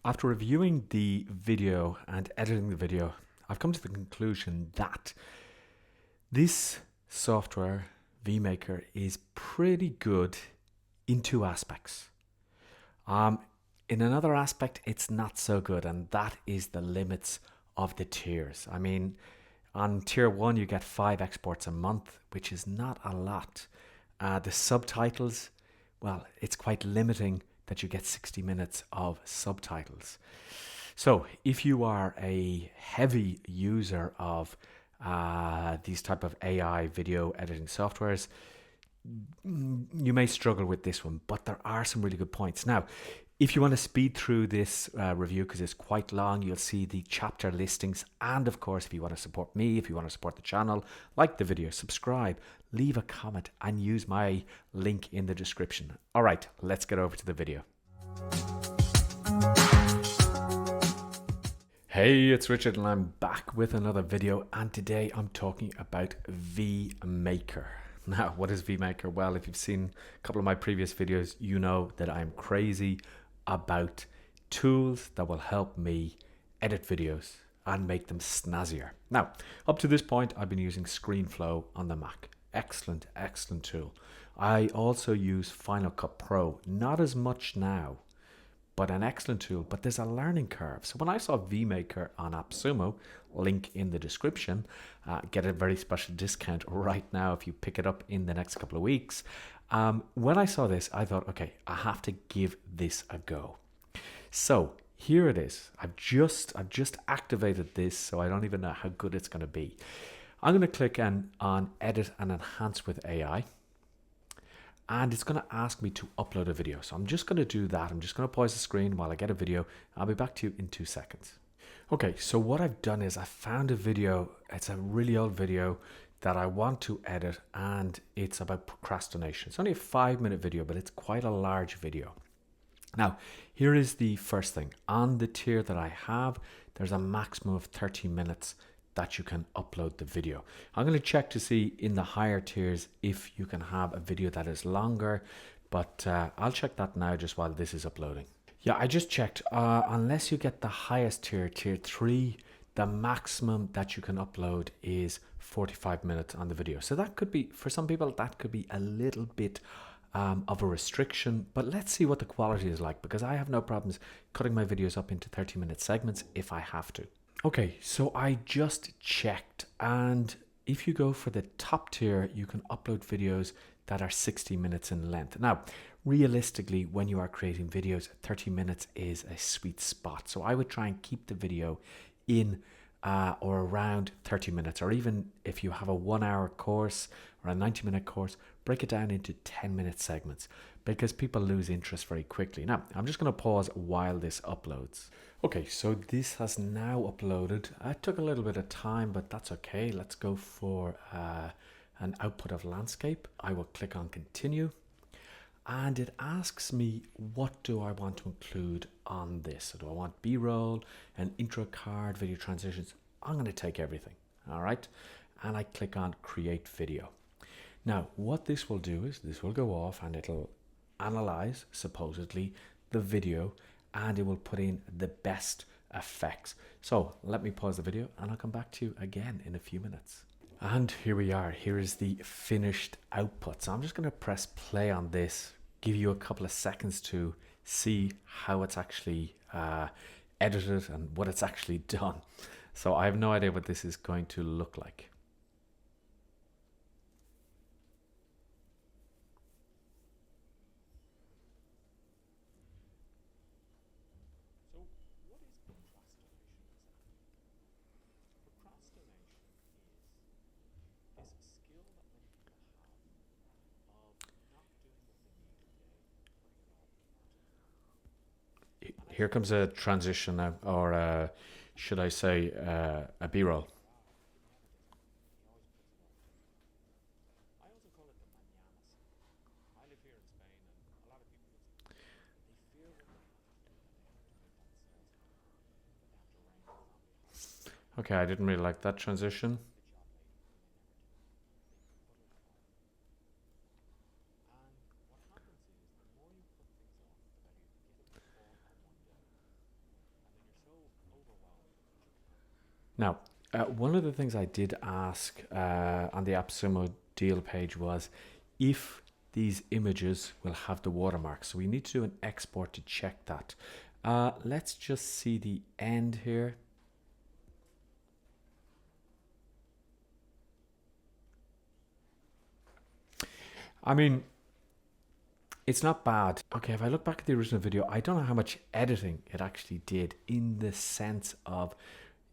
After reviewing the video and editing the video, I've come to the conclusion that this software, Vmaker, is pretty good in two aspects. In another aspect, it's not so good, and that is the limits of the tiers. I mean, on tier 1, you get 5 exports a month, which is not a lot. The subtitles, well, it's quite limiting that you get 60 minutes of subtitles. So if you are a heavy user of these type of AI video editing softwares, you may struggle with this one, but there are some really good points. Now, if you want to speed through this review because it's quite long, you'll see the chapter listings. And of course, if you want to support me, if you want to support the channel, like the video, subscribe, leave a comment, and use my link in the description. All right, let's get over to the video. Hey, it's Richard and I'm back with another video, and today I'm talking about Vmaker. Now, what is Vmaker? Well, if you've seen a couple of my previous videos, you know that I'm crazy about tools that will help me edit videos and make them snazzier. Now, up to this point, I've been using ScreenFlow on the Mac. Excellent, excellent tool. I also use Final Cut Pro, not as much now, but an excellent tool, but there's a learning curve. So when I saw Vmaker on AppSumo, link in the description, get a very special discount right now if you pick it up in the next couple of weeks. When I saw this, I thought, okay, I have to give this a go. So here it is. I've just activated this, so I don't even know how good it's going to be. I'm going to click on Edit and Enhance with AI. And it's going to ask me to upload a video. So I'm just going to do that. I'm just going to pause the screen while I get a video. I'll be back to you in 2 seconds. Okay, so what I've done is I found a video. It's a really old video that I want to edit, and it's about procrastination. It's only a 5-minute video, but it's quite a large video. Now, here is the first thing. On the tier that I have, there's a maximum of 30 minutes that you can upload the video. I'm going to check to see in the higher tiers if you can have a video that is longer, but I'll check that now just while this is uploading. Yeah, I just checked. Unless you get the highest tier, tier 3, the maximum that you can upload is 45 minutes on the video. So that could be, for some people, that could be a little bit of a restriction, but let's see what the quality is like, because I have no problems cutting my videos up into 30-minute segments if I have to. Okay, so I just checked, and if you go for the top tier, you can upload videos that are 60 minutes in length. Now, realistically, when you are creating videos, 30 minutes is a sweet spot. So I would try and keep the video in or around 30 minutes, or even if you have a 1-hour course or a 90-minute course, break it down into 10-minute segments, because people lose interest very quickly. Now, I'm just going to pause while this uploads. Okay, so this has now uploaded. It took a little bit of time, but that's okay. Let's go for an output of landscape. I will click on continue, and it asks me, what do I want to include on this? So do I want B-roll, an intro card, video transitions? I'm going to take everything, all right? And I click on create video. Now, what this will do is this will go off and it'll analyze, supposedly, the video, and it will put in the best effects. So let me pause the video and I'll come back to you again in a few minutes. And here we are. Here is the finished output. So I'm just going to press play on this, give you a couple of seconds to see how it's actually edited and what it's actually done. So I have no idea what this is going to look like. Here comes a transition now, or should I say a B-roll. Okay, I didn't really like that transition. Now, one of the things I did ask on the AppSumo deal page was if these images will have the watermark. So we need to do an export to check that. Let's just see the end here. I mean, it's not bad. Okay, if I look back at the original video, I don't know how much editing it actually did in the sense of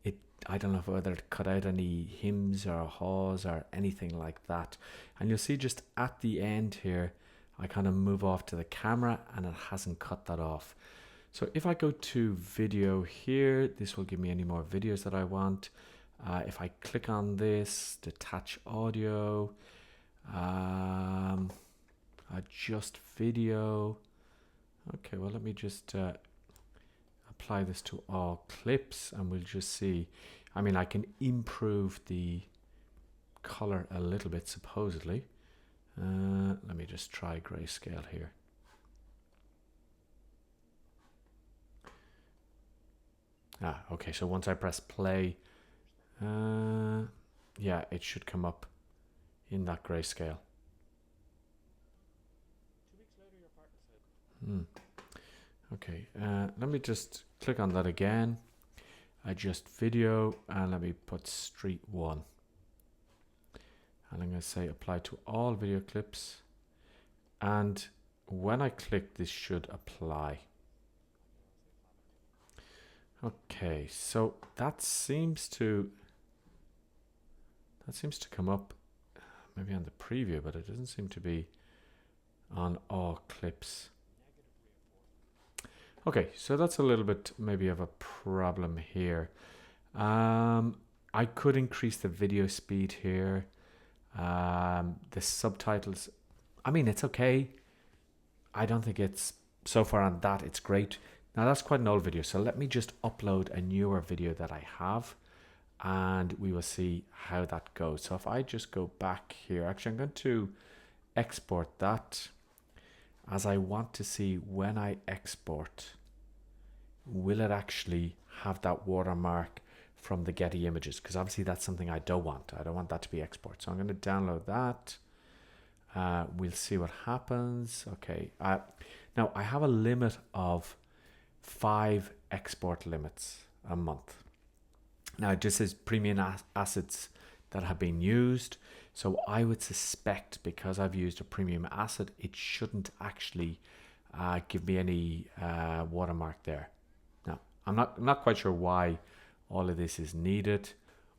it. I don't know whether it cut out any hims or haws or anything like that. And you'll see just at the end here, I kind of move off to the camera and it hasn't cut that off. So if I go to video here, this will give me any more videos that I want. If I click on this, detach audio, adjust video. Okay, well, let me just apply this to all clips and we'll just see. I mean, I can improve the color a little bit, supposedly. Let me just try grayscale here. Okay, so once I press play, yeah, it should come up in that grayscale. Okay, let me just click on that again, adjust video, and let me put street 1. And I'm going to say apply to all video clips. And when I click, this should apply. Okay, so that seems to come up maybe on the preview, but it doesn't seem to be on all clips. Okay, so that's a little bit maybe of a problem here. I could increase the video speed here. The subtitles, I mean, it's okay. I don't think it's, so far on that, it's great. Now that's quite an old video, so let me just upload a newer video that I have and we will see how that goes. So if I just go back here, actually I'm going to export that, as I want to see when I export, will it actually have that watermark from the Getty images? Because obviously that's something I don't want. I don't want that to be export. So I'm going to download that. We'll see what happens. Okay. Now I have a limit of 5 export limits a month. Now it just says premium assets that have been used. So I would suspect, because I've used a premium asset, it shouldn't actually give me any watermark there. Now, I'm not quite sure why all of this is needed.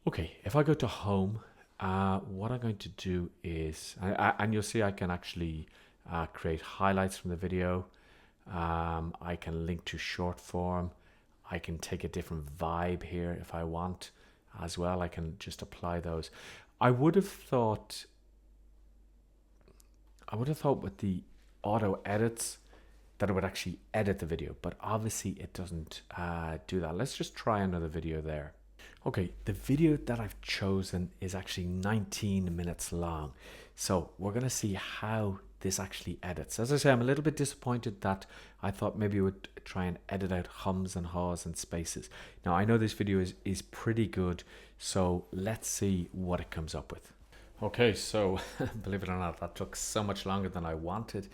Okay, if I go to home, what I'm going to do is, and you'll see I can actually create highlights from the video. I can link to short form. I can take a different vibe here if I want as well. I can just apply those. I would have thought with the auto edits that it would actually edit the video, but obviously it doesn't do that. Let's just try another video there. Okay, the video that I've chosen is actually 19 minutes long. So we're going to see how this actually edits. As I say, I'm a little bit disappointed that I thought maybe it would try and edit out hums and haws and spaces. Now, I know this video is pretty good, so let's see what it comes up with. Okay, so believe it or not, that took so much longer than I wanted.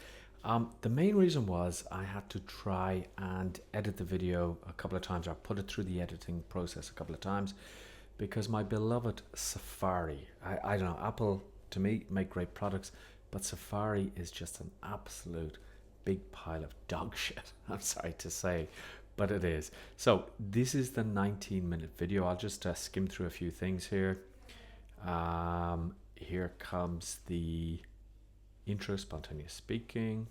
The main reason was I had to try and edit the video a couple of times, or put it through the editing process a couple of times, because my beloved Safari, I don't know, Apple to me make great products, but Safari is just an absolute big pile of dog shit. I'm sorry to say, but it is. So this is the 19-minute video. I'll just skim through a few things here. Here comes the intro, spontaneous speaking.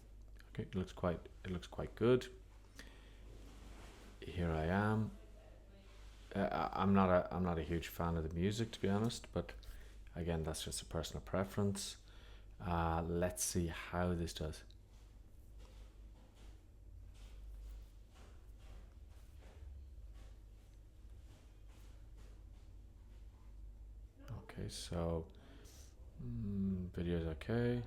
Okay, it looks quite good. Here I am. I'm not a huge fan of the music, to be honest, but again, that's just a personal preference. Let's see how this does. Okay, so video's okay.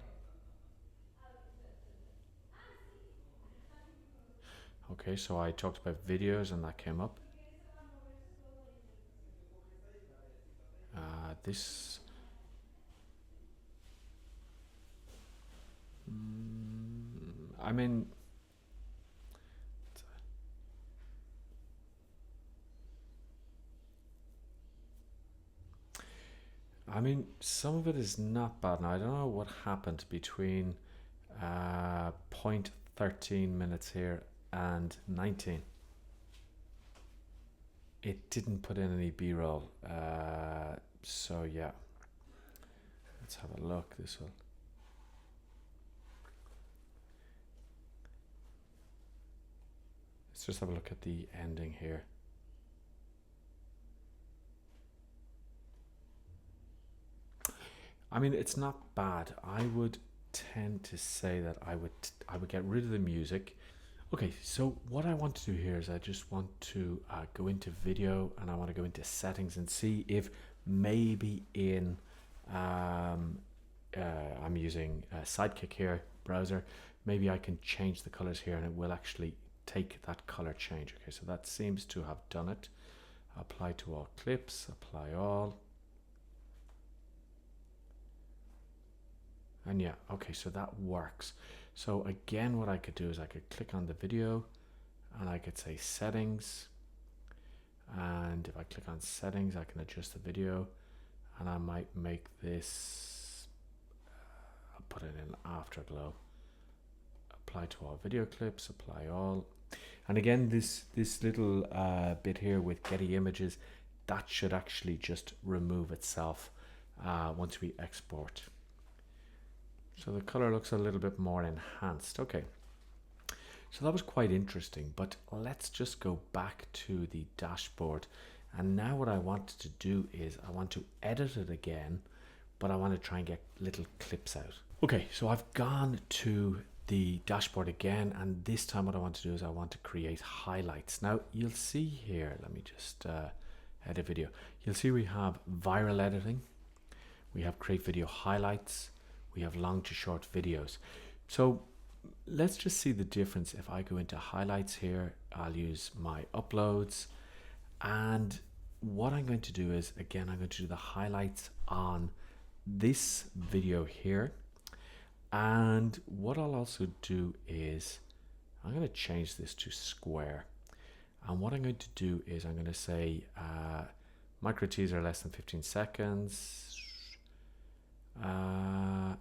Okay, so I talked about videos and that came up. this. I mean, some of it is not bad. Now, I don't know what happened between 0.13 minutes here and 19. It didn't put in any B-roll. So yeah, let's have a look. This will. Let's just have a look at the ending here. I mean, it's not bad. I would tend to say that I would get rid of the music. Okay, so what I want to do here is I just want to go into video, and I want to go into settings and see if maybe in I'm using Sidekick here, browser, maybe I can change the colors here and it will actually take that color change. Okay, so that seems to have done it. Apply to all clips, apply all. And yeah, okay, so that works. So again, what I could do is I could click on the video and I could say settings. And if I click on settings, I can adjust the video, and I might make this, I'll put it in afterglow. Apply to all video clips, apply all. And again, this little bit here with Getty Images, that should actually just remove itself once we export. So the color looks a little bit more enhanced. Okay, so that was quite interesting, but let's just go back to the dashboard. And now what I want to do is I want to edit it again, but I want to try and get little clips out. Okay, so I've gone to the dashboard again, and this time what I want to do is I want to create highlights. Now you'll see here, let me just edit video. You'll see we have viral editing, we have create video highlights, we have long to short videos. So let's just see the difference. If I go into highlights here, I'll use my uploads, and what I'm going to do is, again, I'm going to do the highlights on this video here. And what I'll also do is I'm going to change this to square, and what I'm going to do is I'm going to say micro teaser less than 15 seconds.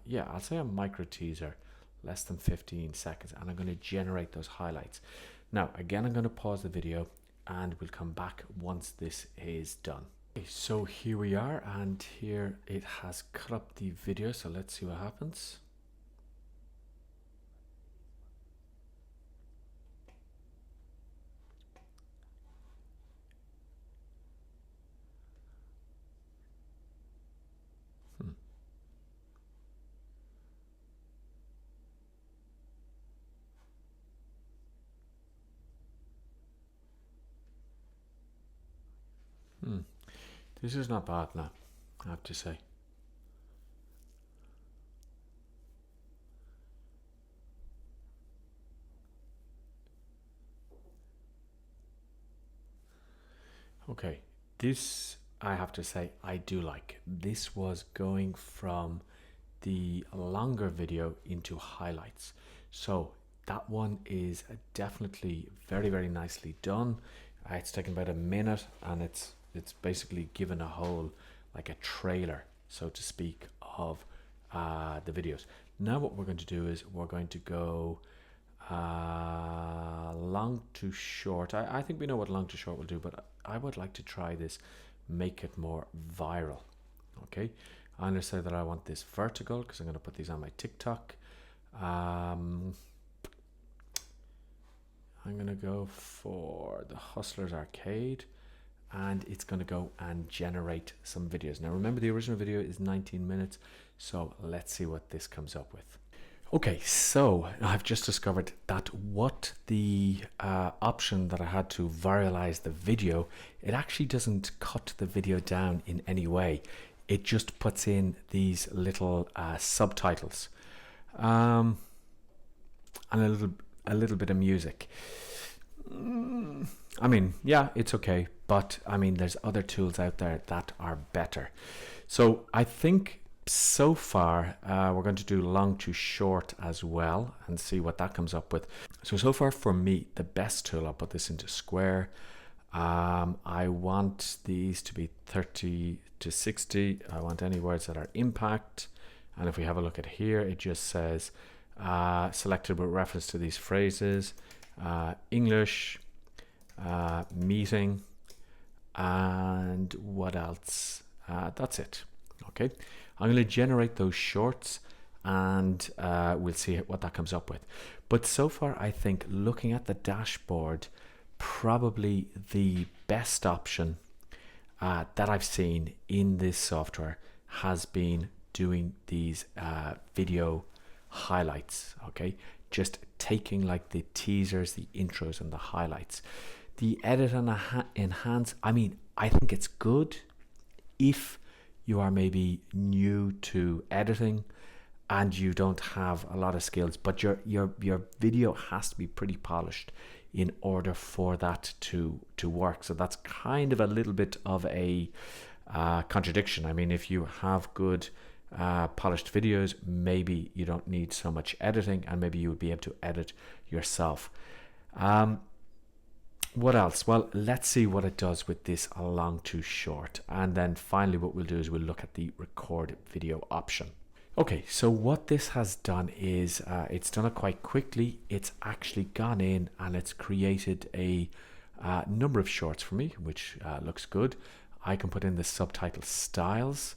Yeah, I'll say a micro teaser less than 15 seconds, and I'm going to generate those highlights. Now again, I'm going to pause the video and we'll come back once this is done. Okay, so here we are, and here it has cut up the video, so let's see what happens. This is not bad now, I have to say. Okay, this I have to say I do like. This was going from the longer video into highlights. So that one is definitely very, very nicely done. It's taken about a minute, and it's basically given a whole, like a trailer, so to speak, of the videos. Now what we're going to do is we're going to go long to short. I think we know what long to short will do, but I would like to try this, make it more viral. Okay, I'm going to say that I want this vertical because I'm going to put these on my TikTok. I'm going to go for the Hustlers Arcade, and it's going to go and generate some videos. Now remember, the original video is 19 minutes, so let's see what this comes up with. Okay, so I've just discovered that what the option that I had to viralize the video, it actually doesn't cut the video down in any way. It just puts in these little subtitles and a little bit of music. I mean, yeah, it's okay, but I mean, there's other tools out there that are better. So I think so far we're going to do long to short as well and see what that comes up with. So far for me, the best tool, I'll put this into square. I want these to be 30 to 60. I want any words that are impact. And if we have a look at here, it just says selected with reference to these phrases, English, meeting, and what else? That's it. Okay, I'm going to generate those shorts and we'll see what that comes up with. But so far, I think looking at the dashboard, probably the best option that I've seen in this software has been doing these video highlights. Okay, just taking like the teasers, the intros, and the highlights. The edit and enhance, I mean, I think it's good if you are maybe new to editing and you don't have a lot of skills, but your video has to be pretty polished in order for that to work. So that's kind of a little bit of a contradiction. I mean, if you have good polished videos, maybe you don't need so much editing, and maybe you would be able to edit yourself. What else? Well, let's see what it does with this long to short, and then finally what we'll do is we'll look at the record video option. Okay, so what this has done is it's done it quite quickly. It's actually gone in and it's created a number of shorts for me, which looks good. I can put in the subtitle styles.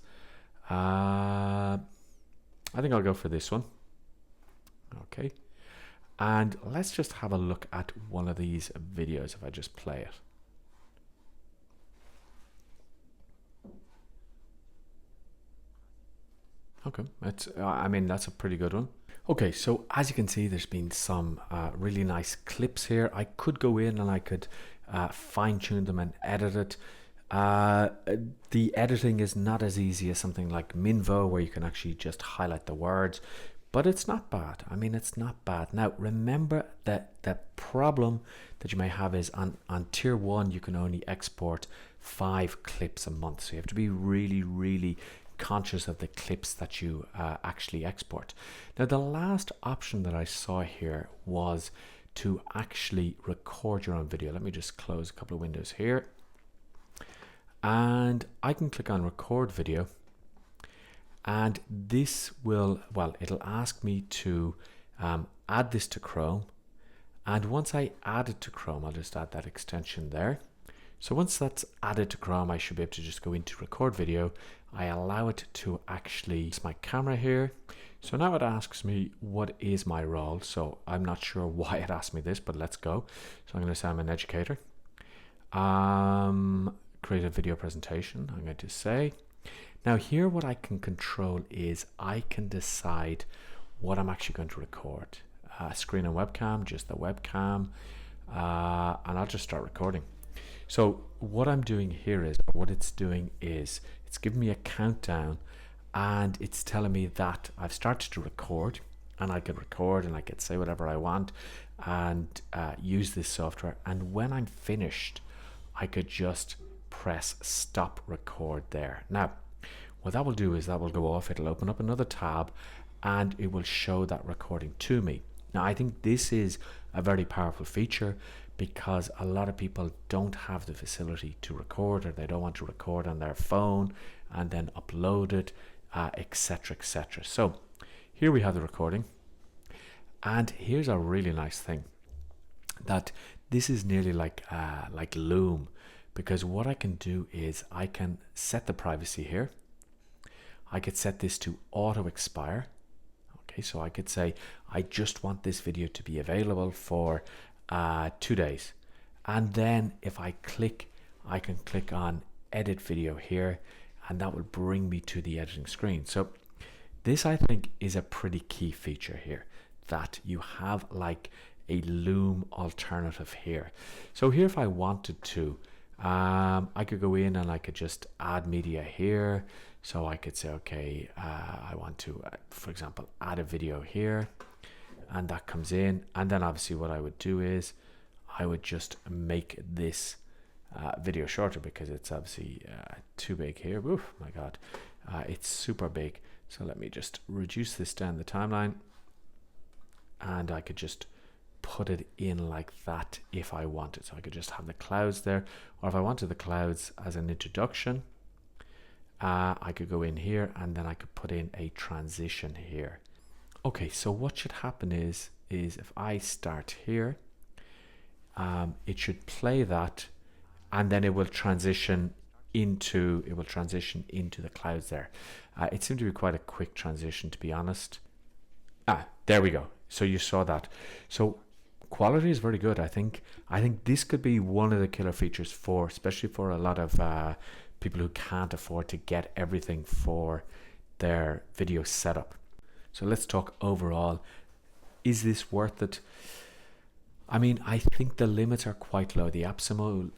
I think I'll go for this one. Okay, and let's just have a look at one of these videos if I just play it. Okay, I mean, that's a pretty good one. Okay, so as you can see, there's been some really nice clips here. I could go in and I could fine tune them and edit it. The editing is not as easy as something like Minvo, where you can actually just highlight the words, but it's not bad. I mean, it's not bad. Now, remember that the problem that you may have is on tier 1, you can only export 5 clips a month. So you have to be really, really conscious of the clips that you actually export. Now, the last option that I saw here was to actually record your own video. Let me just close a couple of windows here. And I can click on record video. And this will, well, it'll ask me to add this to Chrome. And once I add it to Chrome, I'll just add that extension there. So once that's added to Chrome, I should be able to just go into record video. I allow it to actually use my camera here. So now it asks me what is my role. So I'm not sure why it asked me this, but let's go. So I'm going to say I'm an educator. Create a video presentation, I'm going to say. Now here what I can control is I can decide what I'm actually going to record. Screen and webcam, just the webcam, and I'll just start recording. So what I'm doing here is, what it's doing is, it's giving me a countdown and it's telling me that I've started to record, and I could record and I could say whatever I want and use this software. And when I'm finished, I could just press stop record there. Now, what that will do is that will go off, it'll open up another tab and it will show that recording to me. Now, I think this is a very powerful feature because a lot of people don't have the facility to record, or they don't want to record on their phone and then upload it, etc, etc. So here we have the recording, and here's a really nice thing, that this is nearly like Loom, because what I can do is I can set the privacy here. I could set this to auto expire. Okay, so I could say I just want this video to be available for 2 days, and then if I click, I can click on edit video here, and that will bring me to the editing screen. So this, I think, is a pretty key feature here, that you have like a Loom alternative here. So here, if I wanted to, I could go in and I could just add media here. So I could say, okay, I want to, for example, add a video here, and that comes in. And then obviously what I would do is I would just make this video shorter because it's obviously too big here. Oof, my God, it's super big. So let me just reduce this down the timeline, and I could just put it in like that if I wanted. So I could just have the clouds there, or if I wanted the clouds as an introduction, I could go in here and then I could put in a transition here. Okay, so what should happen is if I start here, it should play that, and then it will transition into the clouds there. It seemed to be quite a quick transition, to be honest. There we go. So you saw that. So quality is very good. I think this could be one of the killer features for, especially for a lot of people who can't afford to get everything for their video setup. So let's talk overall. Is this worth it? I mean, I think the limits are quite low. The AppSumo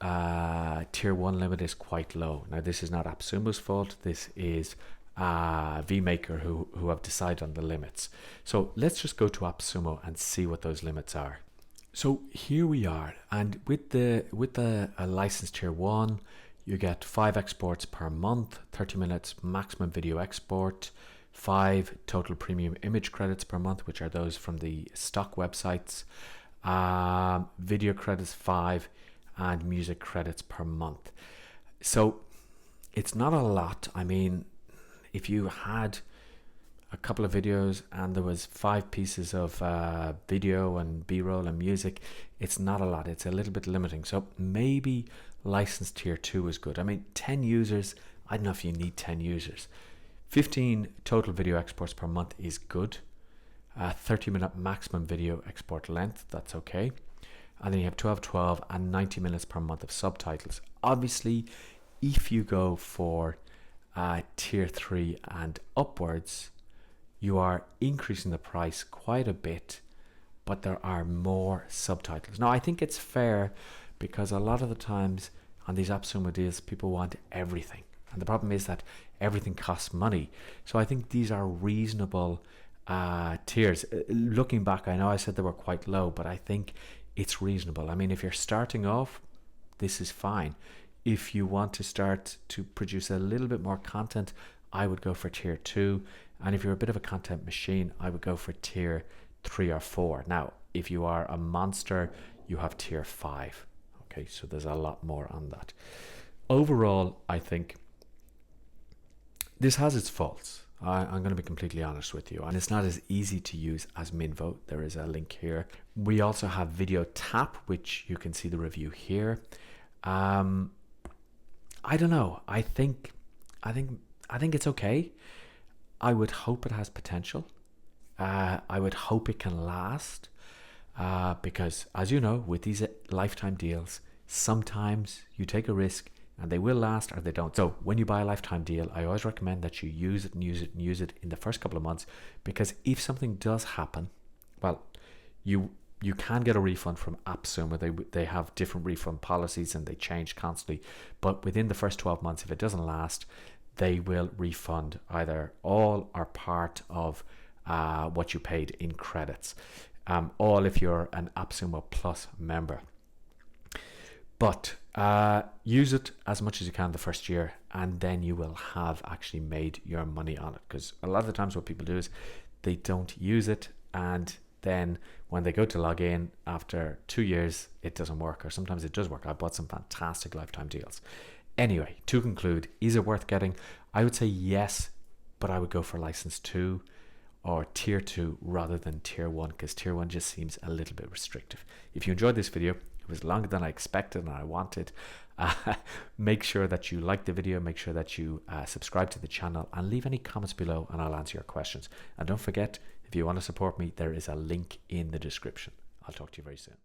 tier 1 limit is quite low. Now, this is not AppSumo's fault. This is Vmaker who have decided on the limits. So let's just go to AppSumo and see what those limits are. So here we are, and with the license tier 1, you get 5 exports per month, 30 minutes maximum video export, 5 total premium image credits per month, which are those from the stock websites, video credits 5, and music credits per month. So it's not a lot. I mean, if you had a couple of videos and there was 5 pieces of video and b-roll and music, it's not a lot. It's a little bit limiting. So maybe license tier 2 is good. I mean, 10 users, I don't know if you need 10 users. 15 total video exports per month is good. 30-minute maximum video export length, that's okay. And then you have 12 and 90 minutes per month of subtitles. Obviously, if you go for tier 3 and upwards, you are increasing the price quite a bit, but there are more subtitles. Now, I think it's fair because a lot of the times on these AppSumo deals, people want everything. And the problem is that everything costs money. So I think these are reasonable tiers. Looking back, I know I said they were quite low, but I think it's reasonable. I mean, if you're starting off, this is fine. If you want to start to produce a little bit more content, I would go for tier 2. And if you're a bit of a content machine, I would go for tier 3 or 4. Now, if you are a monster, you have tier 5. Okay, so there's a lot more on that. Overall, I think this has its faults. I'm going to be completely honest with you, and it's not as easy to use as Minvo. There is a link here. We also have Video Tap, which you can see the review here. I don't know. I think it's okay. I would hope it has potential. I would hope it can last, because as you know, with these lifetime deals, sometimes you take a risk and they will last or they don't. So when you buy a lifetime deal, I always recommend that you use it in the first couple of months, because if something does happen, well, you can get a refund from AppSumo. They have different refund policies and they change constantly. But within the first 12 months, if it doesn't last, they will refund either all or part of what you paid in credits. All if you're an AppSumo Plus member. But use it as much as you can the first year, and then you will have actually made your money on it. Because a lot of the times what people do is they don't use it, and then when they go to log in after 2 years, it doesn't work, or sometimes it does work. I bought some fantastic lifetime deals. Anyway, to conclude, is it worth getting? I would say yes, but I would go for license 2 or tier 2 rather than tier 1, because tier 1 just seems a little bit restrictive. If you enjoyed this video, it was longer than I expected and I wanted. Make sure that you like the video, make sure that you subscribe to the channel, and leave any comments below and I'll answer your questions. And don't forget, if you want to support me, there is a link in the description. I'll talk to you very soon.